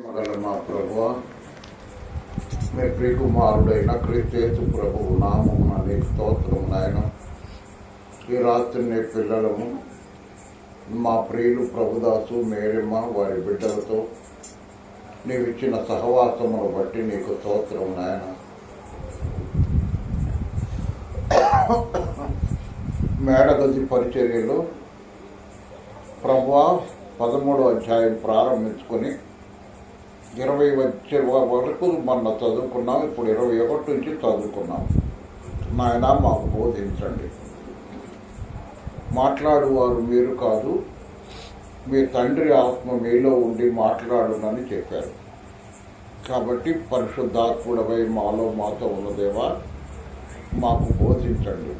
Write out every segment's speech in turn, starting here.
మగల మా ప్రభువా, మీ ప్రియకుమారుడైన క్రీస్తు ప్రభువు నామమున నీకు స్తోత్రం నాయన. ఈ రాత్రి నీ పిల్లలము మా ప్రియులు ప్రభుదాసు మేరమ్మ వారి బిడ్డలతో నీవిచ్చిన సహవాసమును బట్టి నీకు స్తోత్రం నాయన. మేడగది పరిచర్యలో ప్రభువా 13వ అధ్యాయం ప్రారంభించుకొని 20 వచ్చే వరకు మొన్న చదువుకున్నాం. ఇప్పుడు 21 నుంచి చదువుకున్నాం. నాయన మాకు బోధించండి. మాట్లాడువారు మీరు కాదు, మీ తండ్రి ఆత్మ మీలో ఉండి మాట్లాడునని చెప్పారు. కాబట్టి పరిశుద్ధాత్ముడవై మాతో ఉన్నదేవా మాకు బోధించండి.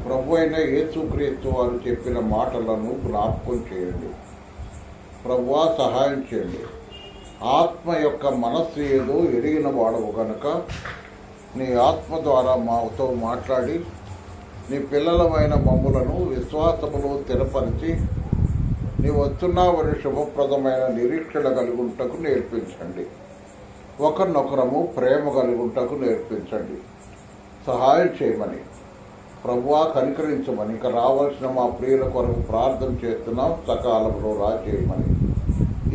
ప్రభు అయిన యేసుక్రీస్తు వారు చెప్పిన మాటలను జ్ఞాపకం చేయండి. ప్రభువా సహాయం చేయండి. ఆత్మ యొక్క మనస్సు ఏదో ఎరిగిన వాడవు కనుక నీ ఆత్మ ద్వారా మాతో మాట్లాడి నీ పిల్లలమైన మమ్ములను విశ్వాసములో స్థిరపరిచి నీ వస్తున్నావని శుభప్రదమైన నిరీక్షణ కలుగుంటకు నేర్పించండి. ఒకరినొకరము ప్రేమ కలుగుంటకు నేర్పించండి. సహాయం చేయమని ప్రభువా కనికరించమని ఇక రావాల్సిన మా ప్రియుల కొరకు ప్రార్థన చేస్తున్నాం. సకాలంలో రాచేయమని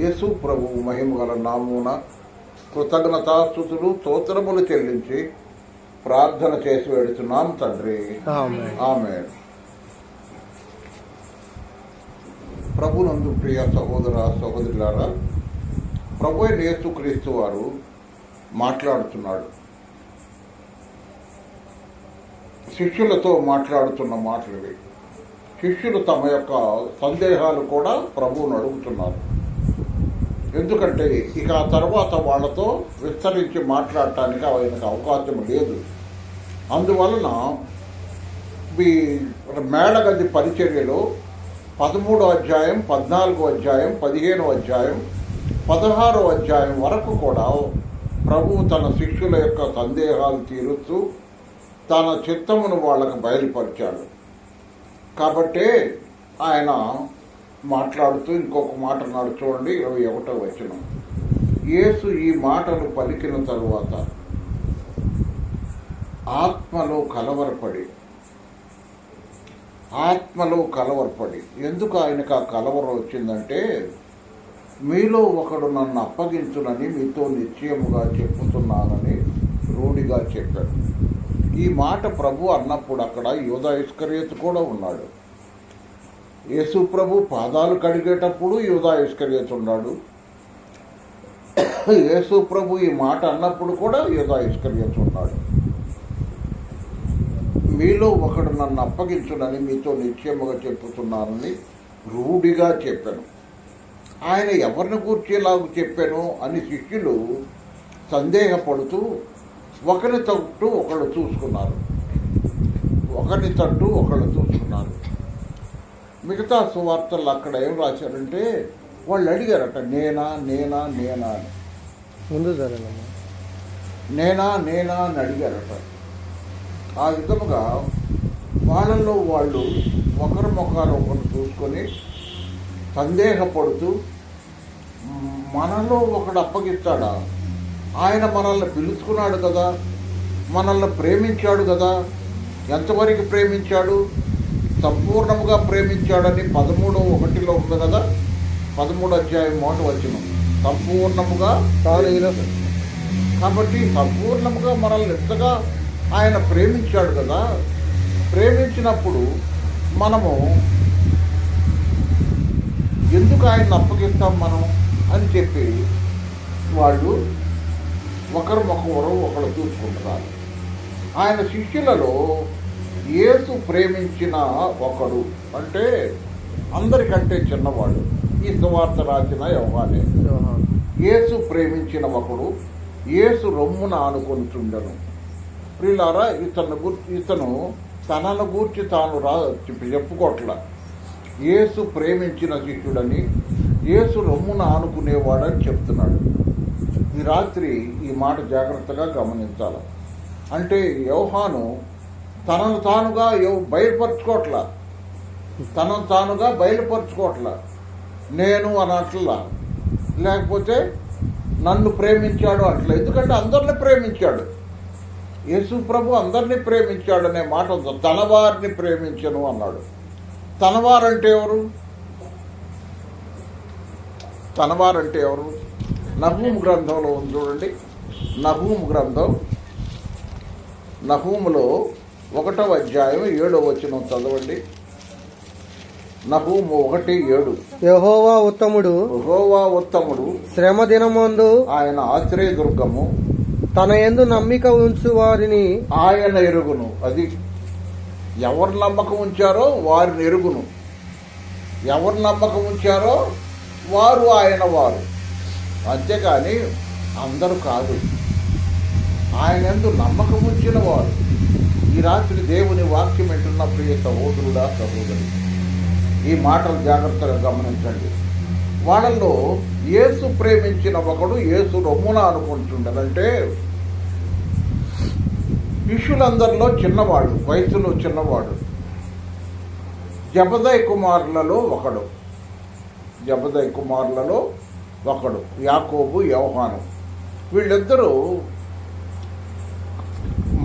యేసు ప్రభువు మహిమ గల నామమున కృతజ్ఞతాస్తుతులు స్తోత్రములు చెల్లించి ప్రార్థన చేసి వెడుతున్నాం తండ్రి, ఆమేన్. ప్రభునందు ప్రియ సహోదర సహోదరులారా, ప్రభు అయిన యేసుక్రీస్తు వారు మాట్లాడుతున్నాడు. శిష్యులతో మాట్లాడుతున్న మాటలు. శిష్యులు తమ యొక్క సందేహాలు కూడా ప్రభువును అడుగుతున్నారు. ఎందుకంటే ఇక ఆ తర్వాత వాళ్ళతో విస్తరించి మాట్లాడటానికి ఆయనకు అవకాశం లేదు. అందువలన ఈ మేడగది పరిచర్యలో 13వ అధ్యాయం, 14వ అధ్యాయం, 15వ అధ్యాయం, 16వ అధ్యాయం వరకు కూడా ప్రభువు తన శిష్యుల యొక్క సందేహాలు తీరుస్తూ తన చిత్తమును వాళ్ళకు బయలుపరిచాడు. కాబట్టే ఆయన మాట్లాడుతూ ఇంకొక మాట అన్నాడు. చూడండి 21వ వచనం. యేసు ఈ మాటలు పలికిన తరువాత ఆత్మలో కలవరపడి ఎందుకు ఆయనకు ఆ కలవరం వచ్చిందంటే, మీలో ఒకడు నన్ను అప్పగించునని మీతో నిశ్చయముగా చెప్పుతున్నానని రూఢిగా చెప్పాడు. ఈ మాట ప్రభు అన్నప్పుడు అక్కడ యూదా ఇస్కరియోతు కూడా ఉన్నాడు. యేసు ప్రభు పాదాలు కడిగేటప్పుడు యూదా ఇస్కరియోతు ఉన్నాడు. యేసు ప్రభు ఈ మాట అన్నప్పుడు కూడా యూదా ఇస్కరియోతు ఉన్నాడు. మీలో ఒకడు నన్ను అప్పగించునని మీతో నిశ్చయముగా చెప్పుతున్నానని రూఢిగా చెప్పాను. ఆయన ఎవరిని కూర్చేలాగా చెప్పాను అని శిష్యులు సందేహపడుతూ ఒకరి తట్టు ఒకళ్ళు చూసుకున్నారు. మిగతా సువార్తలు అక్కడ ఏం రాశారంటే, వాళ్ళు అడిగారట నేనా అని. ముందు నేనా అని అడిగారట. ఆ విధముగా వాళ్ళల్లో వాళ్ళు ఒకరి ముఖాలు ఒకరు చూసుకొని సందేహపడుతూ, మనలో ఒకడు అప్పగిస్తాడా? ఆయన మనల్ని పిలుచుకున్నాడు కదా, మనల్ని ప్రేమించాడు కదా. ఎంతవరకు ప్రేమించాడు? సంపూర్ణముగా ప్రేమించాడని 13:1 ఉంది కదా. 13వ అధ్యాయం 1వ వచనం. సంపూర్ణముగా. కాబట్టి సంపూర్ణముగా మనల్ని ఎంతగా ఆయన ప్రేమించాడు కదా. ప్రేమించినప్పుడు మనము ఎందుకు ఆయన్ని అప్పగిస్తాం మనం అని చెప్పి వాళ్ళు ఒకరు చూసుకుంటున్నారు. ఆయన శిష్యులలో యేసు ప్రేమించిన ఒకడు అంటే అందరికంటే చిన్నవాడు. ఈ సువార్త రాసిన యోహానే. యేసు ప్రేమించిన ఒకడు యేసు రొమ్మున ఆనుకొనిచుండెను. ప్రియులారా, ఇతను తనను గూర్చి తాను చెప్పుకోట్ల. యేసు ప్రేమించిన శిష్యుడని, యేసు రొమ్మున ఆనుకునేవాడని చెప్తున్నాడు. ఈ రాత్రి ఈ మాట జాగ్రత్తగా గమనించాలి. అంటే యోహాను తనను తానుగా బయలుపరచుకోవట్లా. నేను అనట్లా, లేకపోతే నన్ను ప్రేమించాడు అట్లా. ఎందుకంటే అందరిని ప్రేమించాడు యేసు ప్రభు, అందరినీ ప్రేమించాడు అనే మాట ఉంది. తన వారిని ప్రేమించను అన్నాడు. తనవారంటే ఎవరు? తనవారంటే ఎవరు? నహూము గ్రంథంలో ఉంది చూడండి. నహూము గ్రంథం, నహూములో 1వ అధ్యాయం 7వ వచనం చదవండి. నహూము 1:7. యెహోవా ఉత్తముడు, యెహోవా ఉత్తముడు, శ్రమ దినమందు ఆయన ఆశ్రయదుర్గము, తన యందు నమ్మిక ఉంచు వారిని ఆయన ఎరుగును. అది ఎవరు నమ్మకం ఉంచారో వారిని ఎరుగును. ఎవరు నమ్మకం ఉంచారో వారు ఆయన వారు, అంతేకాని అందరూ కాదు. ఆయన యందు నమ్మకం ఉంచిన వారు. ఈ రాత్రి దేవుని వాక్యం వింటున్న ప్రియ సహోదరుడా, సహోదరి, ఈ మాటలు జాగ్రత్తగా గమనించండి. వాళ్ళల్లో యేసు ప్రేమించిన ఒకడు యేసు రొమ్మున అనుకుంటుండదంటే, శిష్యులందరిలో చిన్నవాడు, వయసులో చిన్నవాడు, జబదయి కుమారులలో ఒకడు. జబదయి కుమారులలో ఒకడు యాకోబు, యోహాను. వీళ్ళిద్దరూ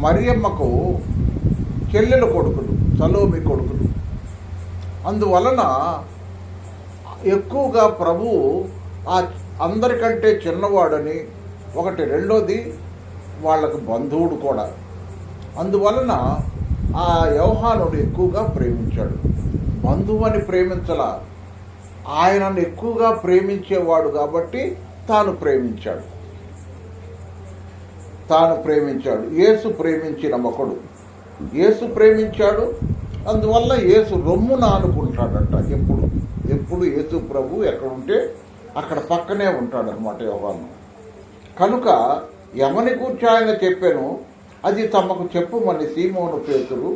మరియమ్మకు చెల్లెల కొడుకులు, సలోమి కొడుకులు. అందువలన ఎక్కువగా ప్రభువు ఆ అందరికంటే చిన్నవాడని ఒకటి, రెండోది వాళ్ళకు బంధువుడు కూడా. అందువలన ఆ యోహానుడు ఎక్కువగా ప్రేమించాడు. బంధువు అని ప్రేమించలా, ఆయనను ఎక్కువగా ప్రేమించేవాడు కాబట్టి తాను ప్రేమించాడు. యేసు ప్రేమించిన ఒకడు యేసు ప్రేమించాడు. అందువల్ల యేసు రొమ్మున ఆనుకుంటాడట. ఎప్పుడు యేసు ప్రభు ఎక్కడుంటే అక్కడ పక్కనే ఉంటాడనమాట యోహాను. కనుక ఎవని గూర్చి ఆయన చెప్పాను అది తమకు చెప్పుమని సీమోను పేతురు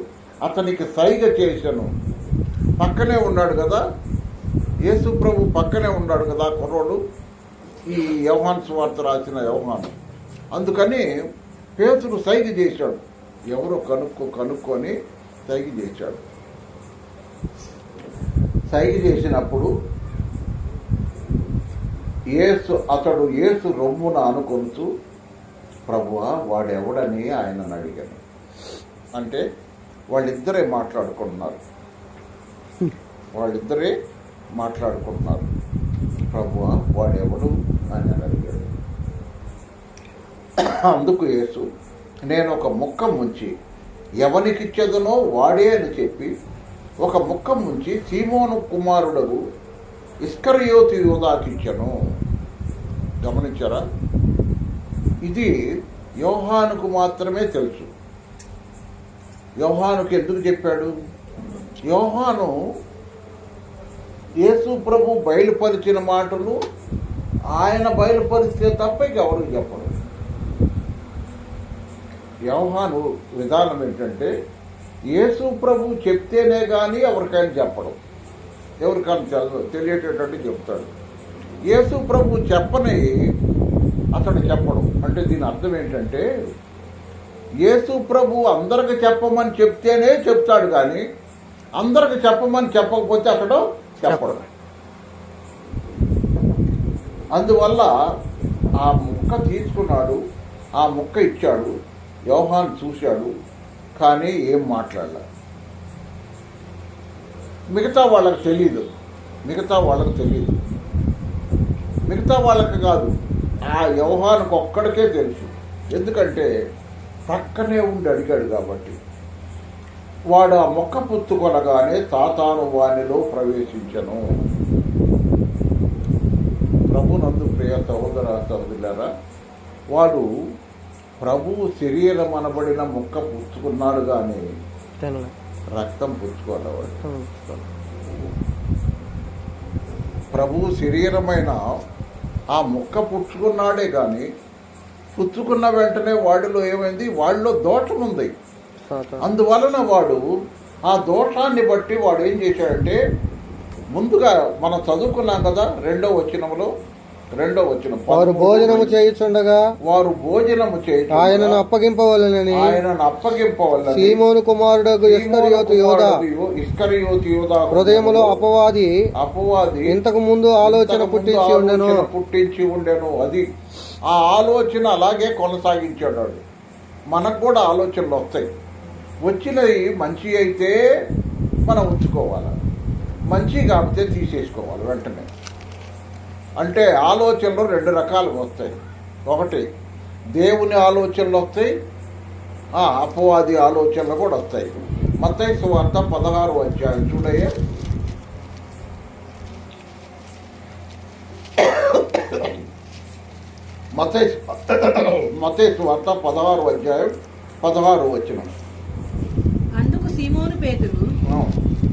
అతనికి సైగ చేశాను. పక్కనే ఉన్నాడు కదా యేసు ప్రభు, పక్కనే ఉన్నాడు కదా కుర్రోడు, ఈ యోహాను సువార్త రాసిన యోహాను. అందుకని పేతురు సైగ చేశాడు. ఎవరో కనుక్కొని సైగ చేశాడు. సైగ చేసినప్పుడు అతడు యేసు రొమ్మున అనుకొనుచు, ప్రభువా వాడెవడని ఆయనను అడిగాను. అంటే వాళ్ళిద్దరే మాట్లాడుకుంటున్నారు. ప్రభువా వాడెవడు అని అడిగాడు. అందుకు యేసు, నేను ఒక ముక్క ముంచి ఎవనికిచ్చేదనో వాడే అని చెప్పి ఒక ముక్క ముంచి సీమోను కుమారుడగు ఇస్కరియోతు యూదాకిచ్చెను. గమనించారా? ఇది యోహానుకు మాత్రమే తెలుసు. యోహానుకి ఎందుకు చెప్పాడు? యోహాను యేసు ప్రభు బయలుపరిచిన మాటలు ఆయన బయలుపరిస్తే తప్ప ఎవరు చెప్పరు. యోహాను విధానం ఏంటంటే యేసు ప్రభు చెప్తేనే కానీ ఎవరికైనా చెప్పడం, ఎవరికైనా తెలియటట్టు చెప్తాడు. యేసు ప్రభు చెప్పని అతడు చెప్పడం. అంటే దీని అర్థం ఏంటంటే యేసు ప్రభు అందరికి చెప్పమని చెప్తేనే చెప్తాడు, కానీ అందరికి చెప్పమని చెప్పకపోతే అతడు చెప్పడం. అందువల్ల ఆ ముక్క తీసుకున్నాడు, ఆ ముక్క ఇచ్చాడు. యోహాను చూశాడు, కానీ ఏం మాట్లాడలే. మిగతా వాళ్ళకి తెలియదు. మిగతా వాళ్ళకి కాదు, ఆ యోహానుకు ఒక్కడికే తెలుసు. ఎందుకంటే పక్కనే ఉండి అడిగాడు కాబట్టి. వాడు ఆ మొక్క పుచ్చుకొనగానే సాతాను వానిలో ప్రవేశించెను. ప్రభునందు ప్రియ సహోదర సహోదరులారా, వాడు ప్రభువు శరీరం అనబడిన మొక్క పుచ్చుకున్నాడు, కానీ రక్తం పుచ్చుకోవాలి. ప్రభువు శరీరమైన ఆ మొక్క పుచ్చుకున్నాడే కానీ పుచ్చుకున్న వెంటనే వాడిలో ఏమైంది? వాడిలో దోషం ఉంది. అందువలన వాడు ఆ దోషాన్ని బట్టి వాడు ఏం చేశాడంటే, ముందుగా మనం చదువుకున్నాం కదా రెండో వచనంలో, వారు భోజనము చేయుచుండగా ఆయనను అప్పగింపవలెనని సీమోను కుమారుడగు ఇస్కరియోతు యోదా హృదయములో అపవాది ఇంతకు ముందు ఆలోచన పుట్టించి ఉండెను. అది ఆ ఆలోచన అలాగే కొనసాగించాడు వాడు. మనకు కూడా ఆలోచనలు వస్తాయి. వచ్చినవి మంచి అయితే మనం ఉంచుకోవాలి, మంచి కాకపోతే తీసేసుకోవాలి వెంటనే. అంటే ఆలోచనలు రెండు రకాలుగా వస్తాయి. ఒకటి దేవుని ఆలోచనలు వస్తాయి, అపవాది ఆలోచనలు కూడా వస్తాయి. మత్తయి సువార్త 16వ అధ్యాయం చూడయ్యే. మత్తయి సువార్త 16వ అధ్యాయం 16వ వచనం. అందుకు సీమోను పేతురు,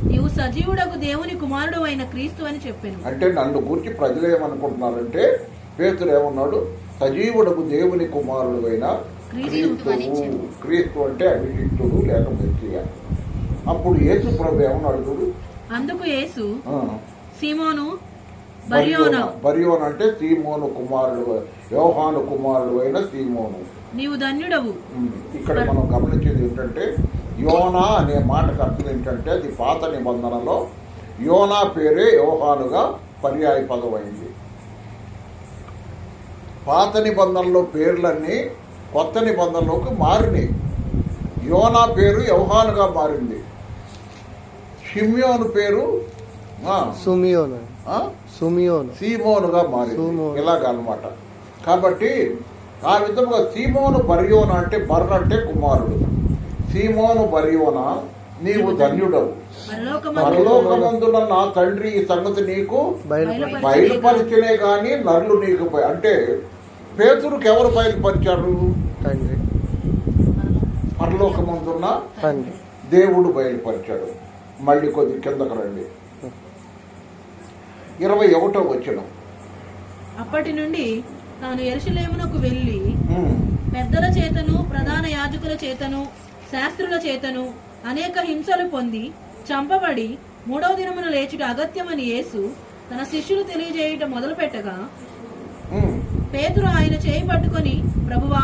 నీవు సజీవుడకు దేవుని కుమారుడు అయిన క్రీస్తు అని చెప్పాను. అంటే నన్ను గురించి ప్రజలు ఏమనుకుంటున్నారంటే, పేతురు ఏమన్నాడు? సజీవుడకు దేవుని కుమారుడు అయిన క్రీస్తు. క్రీస్తు అంటే అభిషిక్తుడు లేక మెస్సియా. అప్పుడు యేసు ప్రభు ఏమన్నాడు చూడు. అందుకు యేసు సీమోను బర్యోను అంటే సీమోను కుమారుడు, యోహాను కుమారుడు అయిన సీమోను, నీవు ధన్యుడవు. ఇక్కడ మనం గమనించేది ఏంటంటే, యోనా అనే మాటకు అర్థం ఏంటంటే, అది పాత నిబంధనలో యోనా పేరే యోహానుగా పర్యాయ పదమైంది. పాత నిబంధనలో పేర్లన్నీ కొత్త నిబంధనలోకి మారినాయి. యోనా పేరు యోహానుగా మారింది. షిమ్యోను పేరు సీమోనుగా మారింది. ఇలాగనమాట. కాబట్టి ఆ విధంగా సీమోను బర్యోన అంటే బర్ర అంటే కుమారుడు. సీమోను బర్యోన నీవు ధన్యుడవు, పరలోకమందున నా తండ్రి ఈ సంగతి నీకు బయలుపరిచినే గాని నరులు నీకు అంటే పేతురుకి ఎవరు బయలుపరిచారు? పరలోకమందున్న దేవుడు బయలుపరిచాడు. మళ్ళీ కొద్ది కిందకు రండి. 21వ వచనం. అప్పటి నుండి తాను యెరూషలేమునకు వెళ్లి పెద్దల చేతను ప్రధాన యాజకుల చేతను శాస్త్రుల చేతను అనేక హింసలు పొంది చంపబడి 3వ దినమున లేచుట అగత్యమని యేసు తన శిష్యులు తెలియజేయుట మొదలు పెట్టగా, పేతురు ఆయన చేయి పట్టుకొని, ప్రభువా,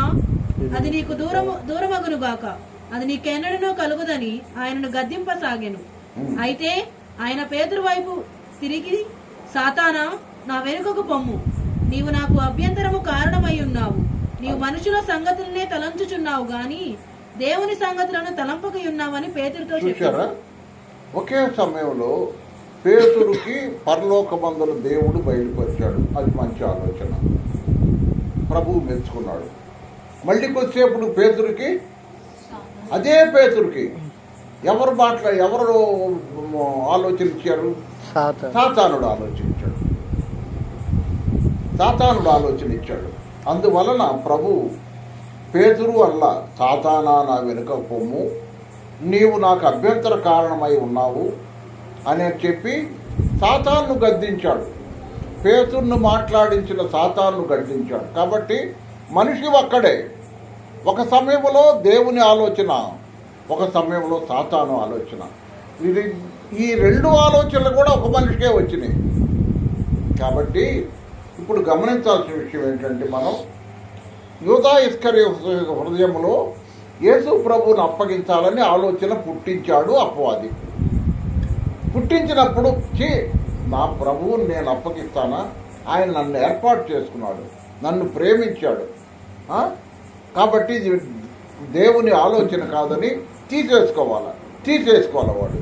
అది నీకు దూరమగును గాక, అది నీకెన్నడనో కలుగుదని ఆయనను గద్దింపసాగెను. అయితే ఆయన పేతురు వైపు తిరిగి, సాతానా, నా వెనుకకు పొమ్ము, నీవు నాకు అభ్యంతరము కారణమై ఉన్నావు. నీవు మనుషుల సంగతులనే తలంచుచున్నావు గాని దేవుని సంగతులను తలంపకై ఉన్నావని పేతురుతో చెప్పారు. ఒకే సమయంలో పేతురుకి పరలోకమందుల దేవుడు బయలుపరిచాడు. అది మంచి ఆలోచన, ప్రభువు మెచ్చుకున్నాడు. మళ్ళీ కొద్దిసేపుడు పేతురుకి, అదే పేతురుకి ఎవరు ఆలోచన ఇచ్చారు? సాతానుడు ఆలోచన ఇచ్చాడు. అందువలన ప్రభు పేతురు వల్ల, సాతానా నా వెనుక పొమ్ము, నీవు నాకు అభ్యంతర కారణమై ఉన్నావు అని చెప్పి సాతాను గద్దించాడు. పేతురును మాట్లాడించిన సాతాను గద్దించాడు. కాబట్టి మనిషి ఒక్కడే. ఒక సమయంలో దేవుని ఆలోచన, ఒక సమయంలో సాతాను ఆలోచన. ఈ రెండు ఆలోచనలు కూడా ఒక మనిషికే వచ్చినాయి. కాబట్టి ఇప్పుడు గమనించాల్సిన విషయం ఏంటంటే, మనం యూదా ఇస్కరియోతు హృదయంలో యేసు ప్రభువును అప్పగించాలని ఆలోచన పుట్టించాడు అపవాది. పుట్టించినప్పుడు నా ప్రభువుని నేను అప్పగిస్తానా? ఆయన నన్ను ఏర్పాటు చేసుకున్నాడు, నన్ను ప్రేమించాడు, కాబట్టి ఇది దేవుని ఆలోచన కాదని తీసేసుకోవాలి వాడు.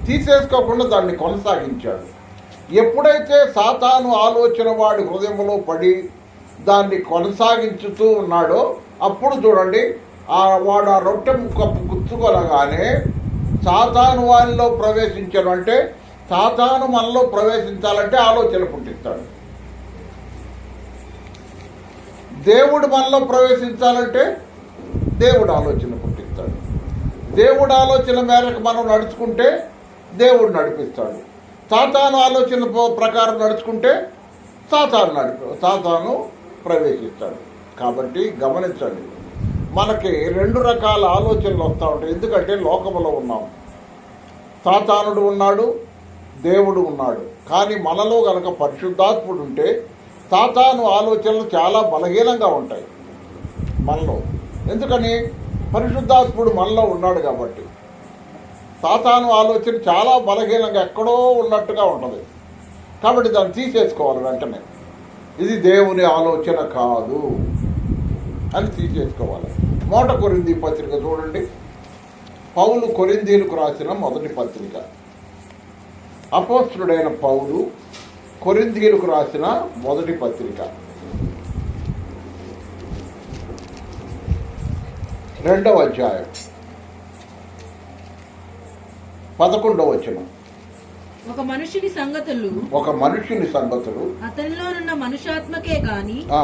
తీసేసుకోకుండా దాన్ని కొనసాగించాడు. ఎప్పుడైతే సాతాను ఆలోచన వాడి హృదయంలో పడి దాన్ని కొనసాగించుతూ ఉన్నాడో, అప్పుడు చూడండి, వాడు ఆ రొట్టె ముక్క గుచ్చుకొనగానే సాతాను వారిలో ప్రవేశించడం అంటే, సాతాను మనలో ప్రవేశించాలంటే ఆలోచన పుట్టిస్తాడు. దేవుడు మనలో ప్రవేశించాలంటే దేవుడు ఆలోచన పుట్టిస్తాడు. దేవుడు ఆలోచన మేరకు మనం నడుచుకుంటే దేవుడు నడిపిస్తాడు. సాతాను ఆలోచన ప్రకారం నడుచుకుంటే సాతాను ప్రవేశిస్తాడు. కాబట్టి గమనించండి, మనకి రెండు రకాల ఆలోచనలు వస్తూ ఉంటాయి. ఎందుకంటే లోకములో ఉన్నాం, సాతానుడు ఉన్నాడు, దేవుడు ఉన్నాడు. కానీ మనలో గనక పరిశుద్ధాత్ముడు ఉంటే సాతాను ఆలోచనలు చాలా బలహీనంగా ఉంటాయి మనలో. ఎందుకని? పరిశుద్ధాత్ముడు మనలో ఉన్నాడు కాబట్టి. సాతాను ఆలోచన చాలా బలహీనంగా ఎక్కడో ఉన్నట్టుగా ఉంటుంది. కాబట్టి దాన్ని తీసేసుకోవాలి వెంటనే. ఇది దేవుని ఆలోచన కాదు అని తీసేసుకోవాలి. 1 కొరింథీ పత్రిక చూడండి. పౌలు కొరింథీలకు రాసిన మొదటి పత్రిక. అపోస్తలుడైన పౌలు కొరింథీలకు రాసిన మొదటి పత్రిక 2వ అధ్యాయం 11వ వచనం. ఒక మనుషుని సంగతులు ఒక మనుషుని సంగతులు అతనిలోనున్న మనుషాత్మకే గాని ఆ,